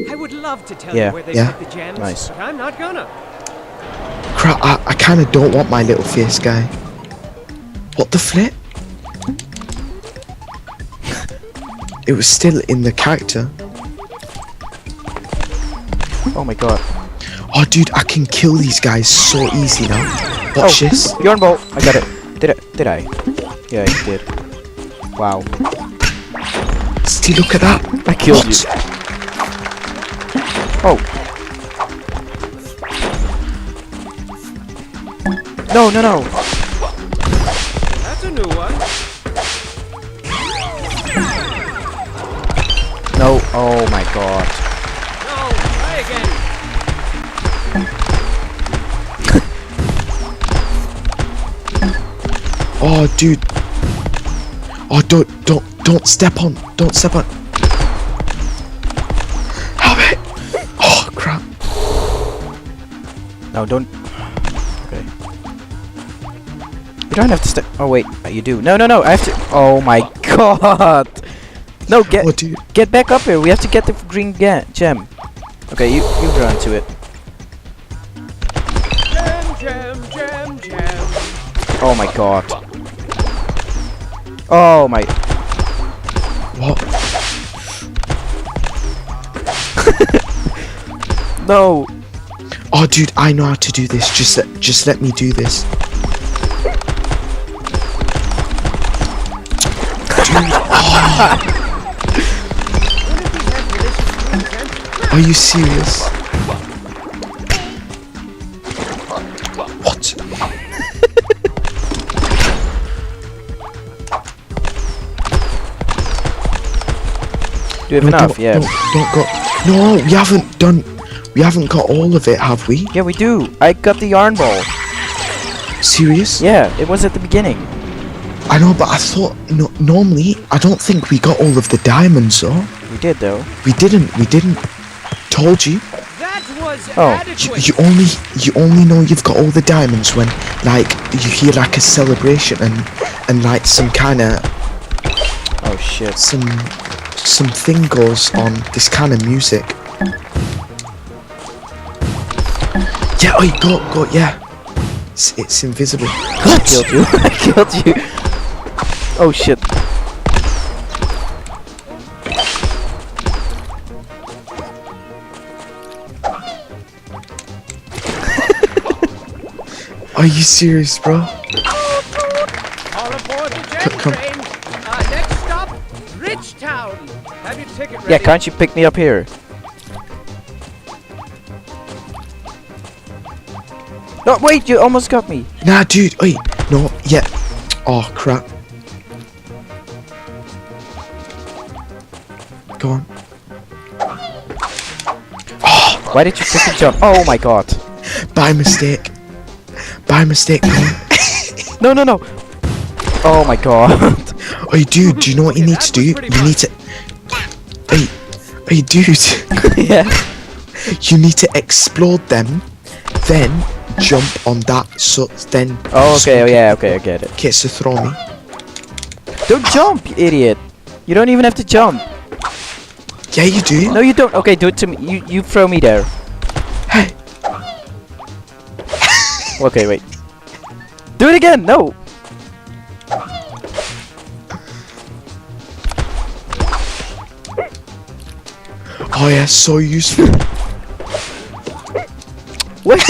I would love to tell you where they put the gems, but I'm not gonna. Crap, I kind of don't want my little face guy. What the flip? It was still in the character. Oh my god. Oh dude, I can kill these guys so easy now. Watch this. Yarn ball. I got it. Did I? Yeah, I did. Wow. See, look at that. I killed you. Oh. No, no, no. That's a new one. No. Oh my god. No, try again. Oh dude. Oh don't step on. Don't step on. Help it. Oh crap. No, don't. Okay. You don't have to step. Oh wait, you do. No, no, no. I have to. Oh my god. No, get back up here. We have to get the green gem. Okay, you run to it. Gem. Oh my god. Oh my. What? No. Oh dude, I know how to do this. Just let me do this. Dude, oh. Are you serious? What? Do you have enough? Yeah. Don't go. No, we haven't got all of it, have we? Yeah, we do. I got the yarn ball. Serious? Yeah, it was at the beginning. I know, but I thought normally I don't think we got all of the diamonds though. We did though. We didn't. Told you. That was adequate. You only know you've got all the diamonds when like you hear like a celebration and like some kind of oh shit, something goes on, this kind of music. Yeah, oh, go, yeah. It's invisible. I killed you. I killed you. Oh shit. Are you serious, bro? All aboard the jet train. Next stop, Richtown. Have your ticket ready. Yeah, can't you pick me up here? No, wait, you almost got me. Nah, dude, wait. No, yeah. Oh, crap. Go on. Oh, why did you freaking jump? Oh my god. By mistake. By mistake, man. No, no, no. Oh my god. Hey, dude, do you know what you need to do? You need to... Hey, dude. Yeah. You need to explode them, then jump on that, so then... Oh, okay, yeah, okay, I get it. Okay, so throw me. Don't jump, you idiot. You don't even have to jump. Yeah, you do. No, you don't. Okay, do it to me. You throw me there. Hey. Okay, wait. Do it again. No. Oh yeah, so useful. Wait.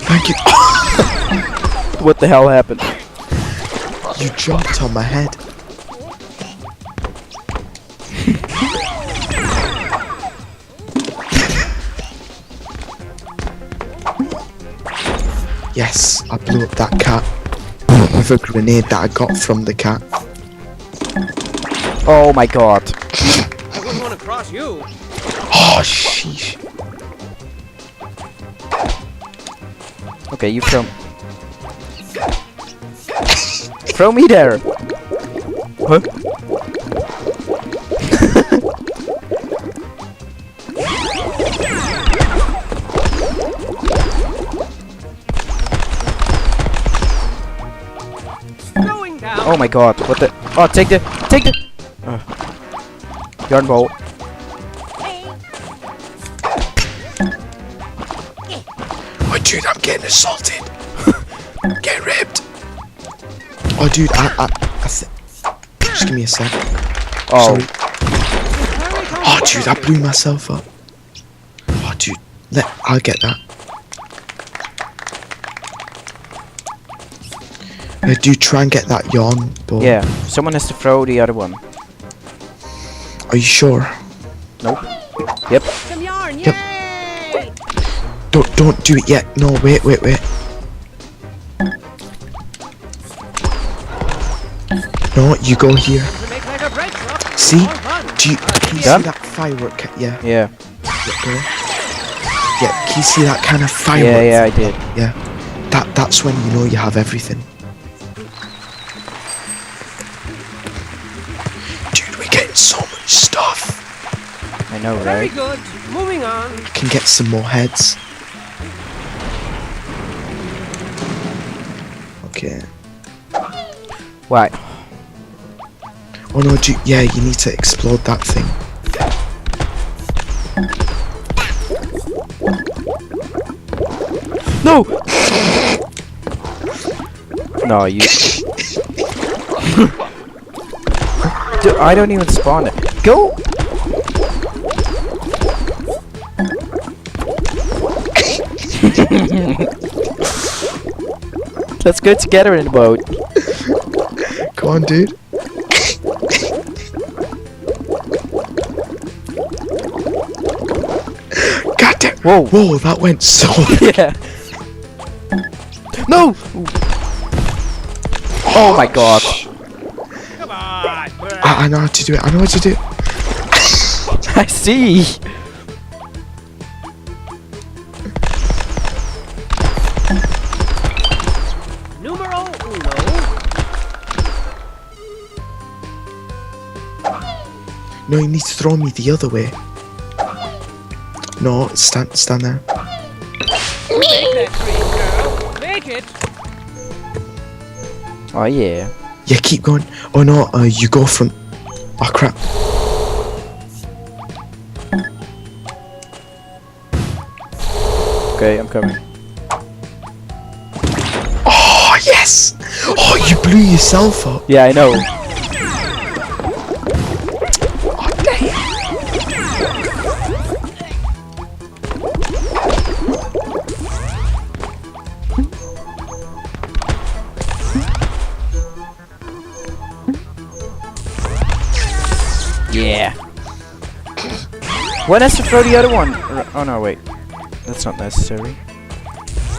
Thank you. What the hell happened? You jumped on my head. Yes, I blew up that cat with a grenade that I got from the cat. Oh my god. I wouldn't want to cross you. Oh, sheesh. Okay, you throw. Throw me there. Huh? Oh my god, what the... Oh, take the yarn bowl. Oh, dude, I'm getting assaulted. Get ripped. Oh, dude, just give me a sec. Oh. Sorry. Oh, dude, I blew myself up. Oh, dude, I'll get that. Dude, try and get that yarn ball. Yeah, someone has to throw the other one. Are you sure? Nope. Yep. Some yarn, Yep. yay! Don't do it yet. No, wait. No, you go here. To make like a bread truck. See? All fun. Can you see Done? that firework? Yeah. Yeah. Go. Yeah. Can you see that kind of firework? Yeah, I did. Yeah. That's when you know you have everything. Dude, we're getting so much stuff. I know, Very right? good. Moving on. Can get some more heads. Okay. Why? Oh no, dude, yeah, you need to explode that thing. No! No, you... Dude, I don't even spawn it. Go! Let's go together in the boat. Come on, dude. God damn. Whoa. Whoa, that went so... Yeah. No! Oh my god. Come on. I know how to do it. I see. Numero uno. No, you need to throw me the other way. No, stand there. Make that green girl. Make it. Oh yeah. Yeah, keep going. Oh no, you go from... Oh crap. Okay, I'm coming. Oh, yes! Oh, you blew yourself up. Yeah, I know. Oh, damn. Yeah. When has to throw the other one? Oh no, wait. That's not necessary.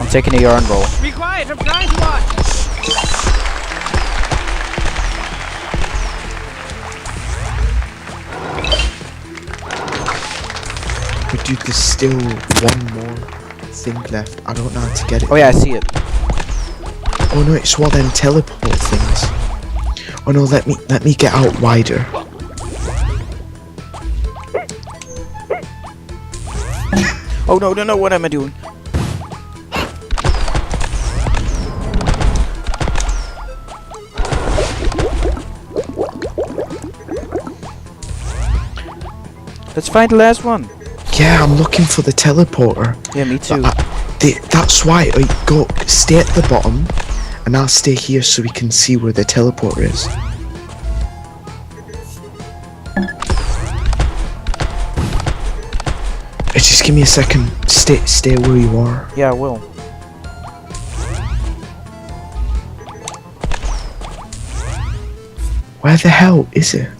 I'm taking a yarn bowl. Be quiet. I'm trying to watch. But dude, there's still one more thing left. I don't know how to get it. Oh yeah, I see it. Oh no, it's one of them teleport things. Oh no, let me get out wider. Oh no, what am I doing? Let's find the last one. Yeah, I'm looking for the teleporter. Yeah, me too. That's why I go stay at the bottom, and I'll stay here so we can see where the teleporter is. Just give me a second. Stay where you are. Yeah, I will. Where the hell is it?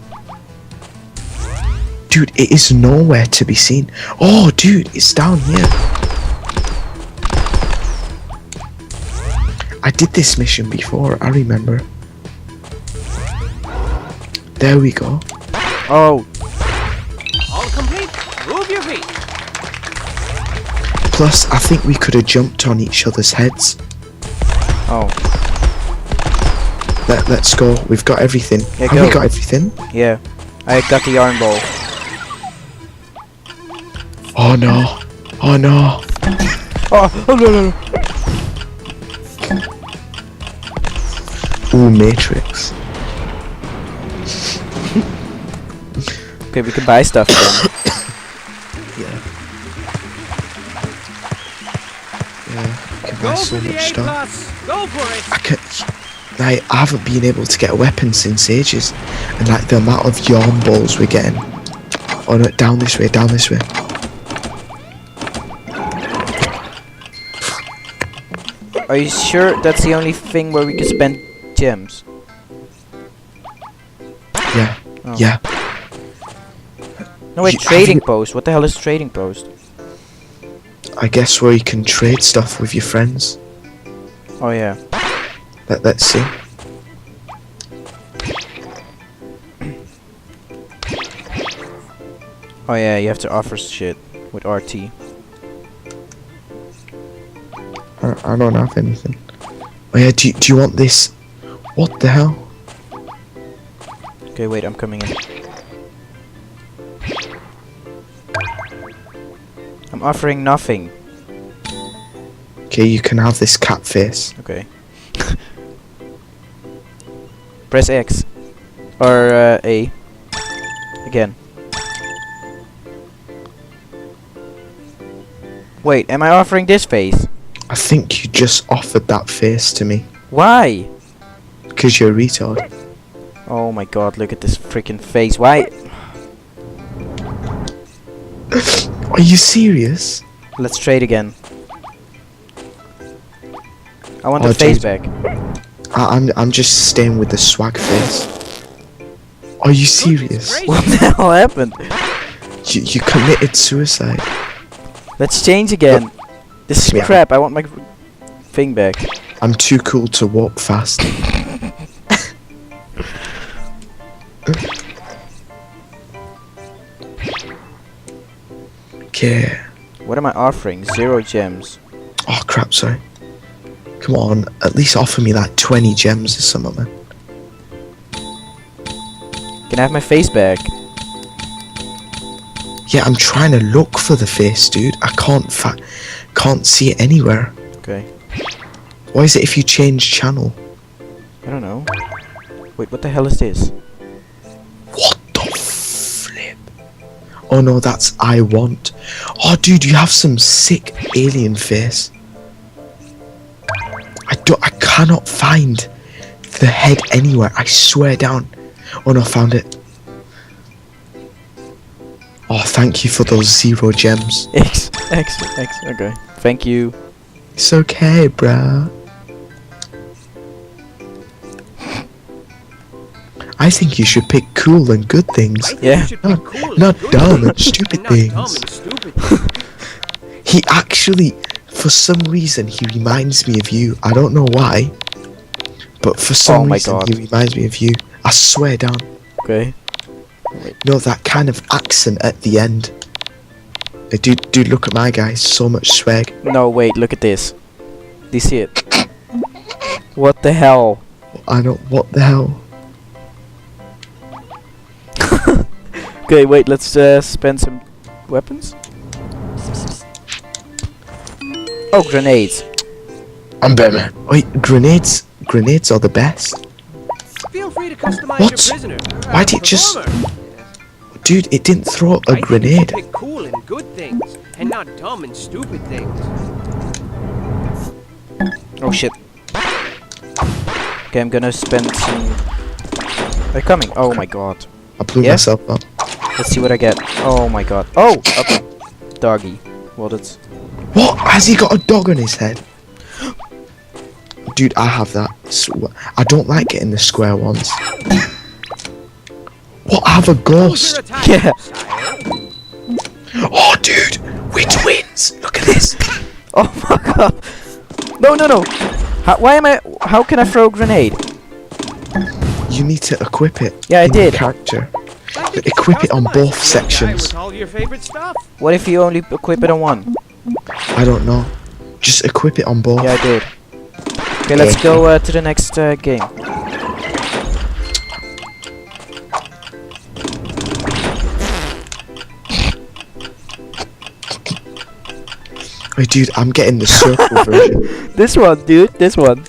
Dude, it is nowhere to be seen. Oh, dude, it's down here. I did this mission before, I remember. There we go. Oh, All complete. Move your feet. Plus, I think we could have jumped on each other's heads. oh, Let's go. We've got everything. Yeah, Have we go. got everything? yeah. I got the yarn bowl. Oh no. Oh no. Oh no. Ooh, Matrix. Okay, we can buy stuff then. Yeah. Yeah, I can buy Go so for the much A stuff. plus. Go for it. I can. Like, I haven't been able to get a weapon since ages, and like the amount of yarn balls we're getting. Oh no, down this way, down this way. Are you sure that's the only thing where we can spend gems? Yeah, Oh. yeah. No wait, You- trading have you- post. What the hell is trading post? I guess where you can trade stuff with your friends. Oh yeah. Let's see. Oh yeah, you have to offer shit with RT. I don't have anything. Oh yeah, do you want this? What the hell? Okay, wait, I'm coming in. I'm offering nothing. Okay, you can have this cat face. Okay. Press X. Or A. Again. Wait, am I offering this face? I think you just offered that face to me. Why? Because you're a retard. Oh my god, look at this freaking face. Why? Are you serious? Let's trade again. I want Oh, the face dude. back. I'm just staying with the swag face. Are you serious? gracious. What the hell happened? You committed suicide. Let's change again. This is Yeah. crap. I want my thing back. I'm too cool to walk fast. Okay. What am I offering? 0 gems. Oh crap, sorry. Come on, at least offer me like 20 gems or something, man. Can I have my face back? Yeah, I'm trying to look for the face, dude. I can't see it anywhere. Okay. Why is it if you change channel? I don't know. Wait, what the hell is this? What the flip? Oh no, that's I want. Oh dude, you have some sick alien face. I cannot find the head anywhere. I swear down. Oh no, found it. Oh, thank you for those 0 gems. X. Okay. Thank you. It's okay, bruh. I think you should pick cool and good things. I think Yeah. you should be cool and Not good dumb and things, stupid not dumb things. and stupid things. He actually, for some reason, he reminds me of you. I don't know why, but for some Oh my reason, God. he reminds me of you. I swear down. Okay. No, that kind of accent at the end. Dude, look at my guy. So much swag. No, wait, look at this. Do you see it? What the hell? I don't. What the hell? Okay, wait, let's spend some weapons. Oh, grenades. I'm Batman. Wait, grenades. Grenades are the best. Feel free to customize What? your prisoner. Why did it just- Performer. Dude, it didn't throw a I think you grenade. should pick cool and good things, and not dumb and stupid things. Oh shit. Okay, I'm gonna spend some... They're coming. Oh my god. I blew Yeah? myself up. Let's see what I get. Oh my god. Oh! Up. Doggy. Well, that's... What? Has he got a dog on his head? Dude, I have that. I don't like getting the square ones. What? I have a Hold ghost. your attack, Yeah. sire. Oh, dude, we're twins. Look at this. Oh my god. No, no, no. Why am I... How can I throw a grenade? You need to equip it. Yeah, I in your did. Character. I think you should Equip it on customize both the guy sections. with all your favorite stuff. What if you only equip it on one? I don't know. Just equip it on both. Yeah, I did. Okay, let's go to the next game. Wait, dude, I'm getting the circle version. This one, dude. This one.